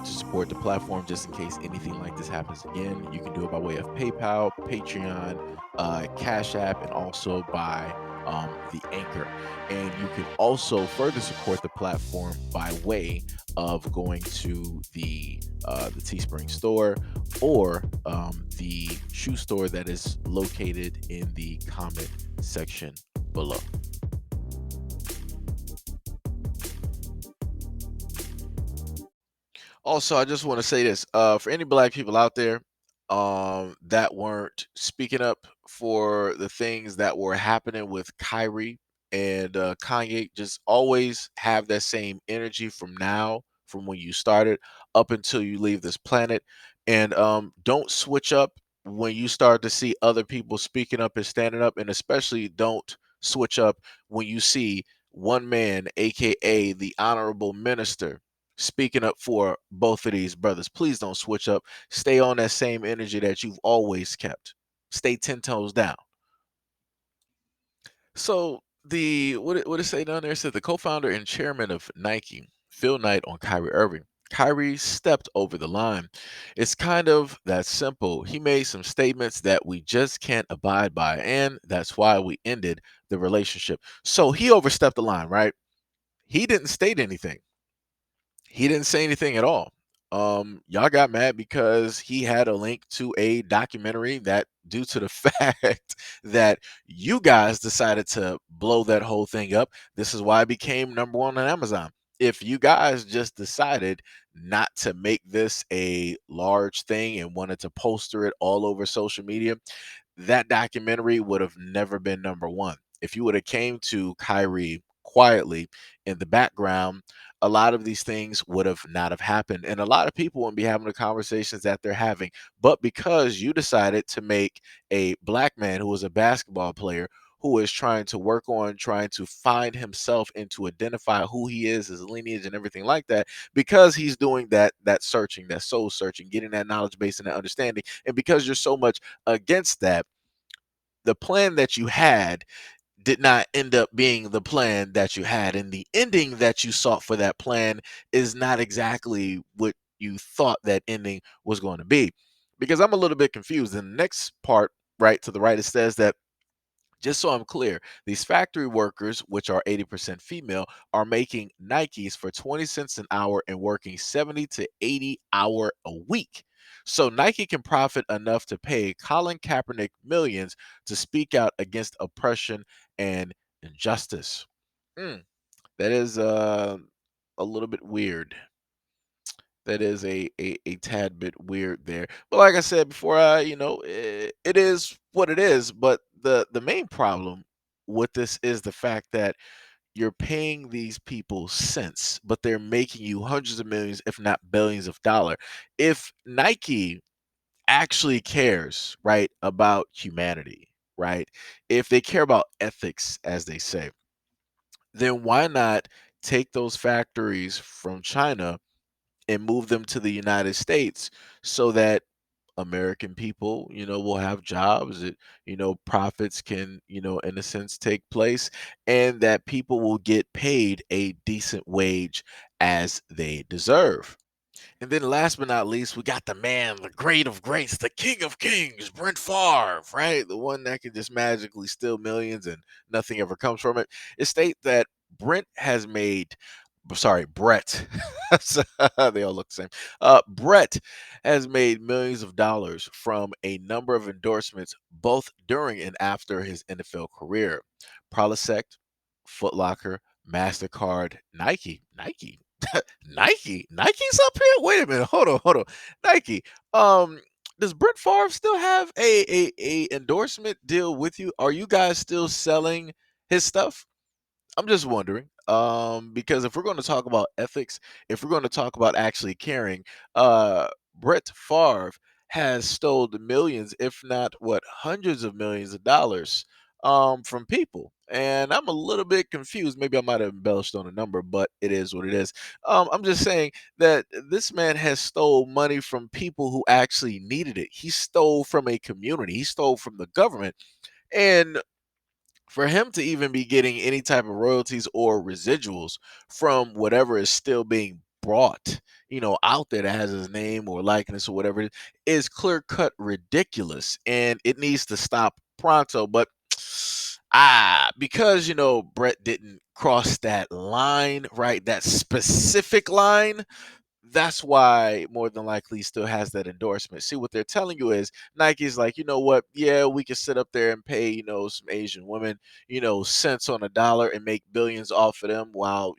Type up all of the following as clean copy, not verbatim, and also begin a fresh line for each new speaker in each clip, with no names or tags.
want to support the platform just in case anything like this happens again, you can do it by way of PayPal, Patreon, Cash App, and also by the Anchor. And you can also further support the platform by way of going to the Teespring store or the shoe store that is located in the comment section below. Also, I just want to say this for any black people out there that weren't speaking up for the things that were happening with Kyrie and Kanye, just always have that same energy from now, from when you started up until you leave this planet. And don't switch up when you start to see other people speaking up and standing up. And especially don't switch up when you see one man, aka the honorable minister, speaking up for both of these brothers. Please don't switch up. Stay on that same energy that you've always kept. Stay 10 toes down. So what it say down there? It said the co-founder and chairman of Nike, Phil Knight, on Kyrie Irving. Kyrie stepped over the line. It's kind of that simple. He made some statements that we just can't abide by, and that's why we ended the relationship. So he overstepped the line, right? He didn't state anything. He didn't say anything at all. Y'all got mad because he had a link to a documentary that, due to the fact that you guys decided to blow that whole thing up, this is why it became number one on Amazon. If you guys just decided not to make this a large thing and wanted to poster it all over social media, that documentary would have never been number one. If you would have came to Kyrie quietly in the background, a lot of these things would have not have happened, and a lot of people wouldn't be having the conversations that they're having. But because you decided to make a black man who was a basketball player, who is trying to work on trying to find himself and to identify who he is, his lineage and everything like that, because he's doing that searching, that soul searching, getting that knowledge base and that understanding, and because you're so much against that, the plan that you had did not end up being the plan that you had, and the ending that you sought for that plan is not exactly what you thought that ending was going to be. Because I'm a little bit confused. In the next part, right to the right, it says that, just so I'm clear, these factory workers, which are 80% female, are making Nikes for 20 cents an hour and working 70 to 80 hour a week. So Nike can profit enough to pay Colin Kaepernick millions to speak out against oppression and injustice. Mm, that is a little bit weird. That is a tad bit weird there. But like I said before, it is what it is. But the main problem with this is the fact that you're paying these people cents, but they're making you hundreds of millions, if not billions of dollars. If Nike actually cares, right, about humanity, right? If they care about ethics, as they say, then why not take those factories from China and move them to the United States so that American people, will have jobs, that, profits can, in a sense take place, and that people will get paid a decent wage as they deserve. And then last but not least, we got the man, the great of greats, the king of kings, Brent Favre, right? The one that can just magically steal millions and nothing ever comes from it. It states that Brent has made, sorry, Brett, they all look the same. Brett has made millions of dollars from a number of endorsements, both during and after his NFL career. Prilosec, Foot Locker, MasterCard, Nike. Nike's up here. Wait a minute. Hold on. Nike. Um, does Brett Favre still have a endorsement deal with you? Are you guys still selling his stuff? I'm just wondering. Because if we're going to talk about ethics, if we're going to talk about actually caring, Brett Favre has stolen millions, if not what, hundreds of millions of dollars from people. And I'm a little bit confused. Maybe I might have embellished on a number, but it is what it is. I'm just saying that this man has stole money from people who actually needed it. He stole from a community. He stole from the government. And for him to even be getting any type of royalties or residuals from whatever is still being brought, out there that has his name or likeness or whatever is clear cut ridiculous, and it needs to stop pronto. But because Brett didn't cross that line, right? That specific line, that's why more than likely he still has that endorsement. See, what they're telling you is Nike's like, you know what? Yeah, we can sit up there and pay, some Asian women, cents on a dollar and make billions off of them while,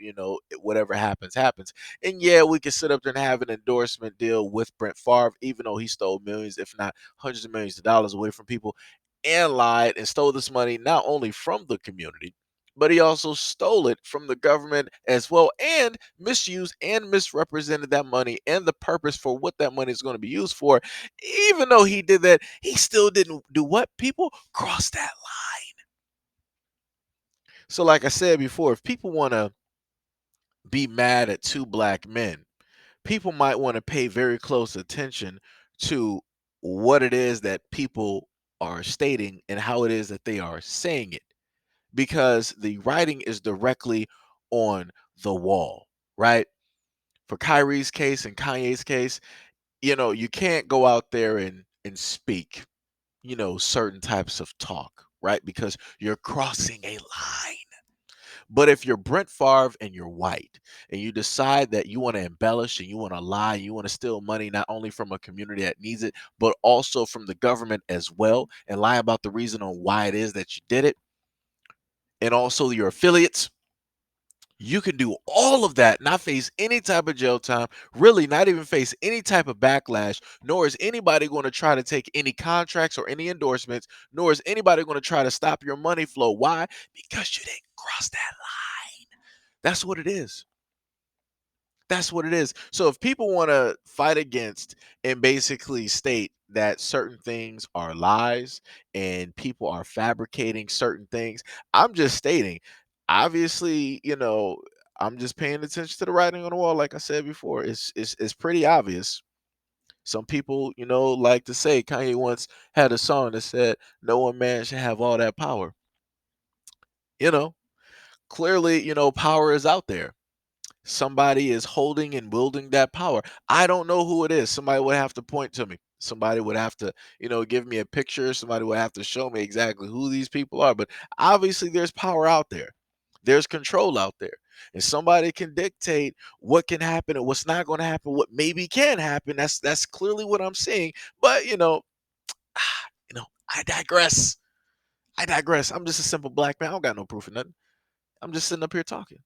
whatever happens, happens. And yeah, we can sit up there and have an endorsement deal with Brent Favre, even though he stole millions, if not hundreds of millions of dollars away from people and lied and stole this money not only from the community, but he also stole it from the government as well and misused and misrepresented that money and the purpose for what that money is going to be used for. Even though he did that, he still didn't do what? People cross that line. So, like I said before, if people want to be mad at two black men, people might want to pay very close attention to what it is that people are stating and how it is that they are saying it, because the writing is directly on the wall, right? For Kyrie's case and Kanye's case, you can't go out there and speak, certain types of talk, right? Because you're crossing a line. But if you're Brent Favre and you're white and you decide that you want to embellish and you want to lie, you want to steal money not only from a community that needs it, but also from the government as well, and lie about the reason on why it is that you did it, and also your affiliates, you can do all of that, not face any type of jail time, really not even face any type of backlash, nor is anybody going to try to take any contracts or any endorsements, nor is anybody going to try to stop your money flow. Why? Because you didn't cross that line. That's what it is. That's what it is. So if people want to fight against and basically state that certain things are lies and people are fabricating certain things, I'm just stating, obviously, I'm just paying attention to the writing on the wall. Like I said before, it's pretty obvious. Some people, like to say Kanye once had a song that said, "No one man should have all that power." You know, clearly, power is out there. Somebody is holding and wielding that power. I don't know who it is. Somebody would have to point to me. Somebody would have to, give me a picture. Somebody would have to show me exactly who these people are. But obviously, there's power out there. There's control out there. And somebody can dictate what can happen and what's not going to happen, what maybe can happen. That's clearly what I'm seeing. But I digress. I digress. I'm just a simple black man. I don't got no proof of nothing. I'm just sitting up here talking.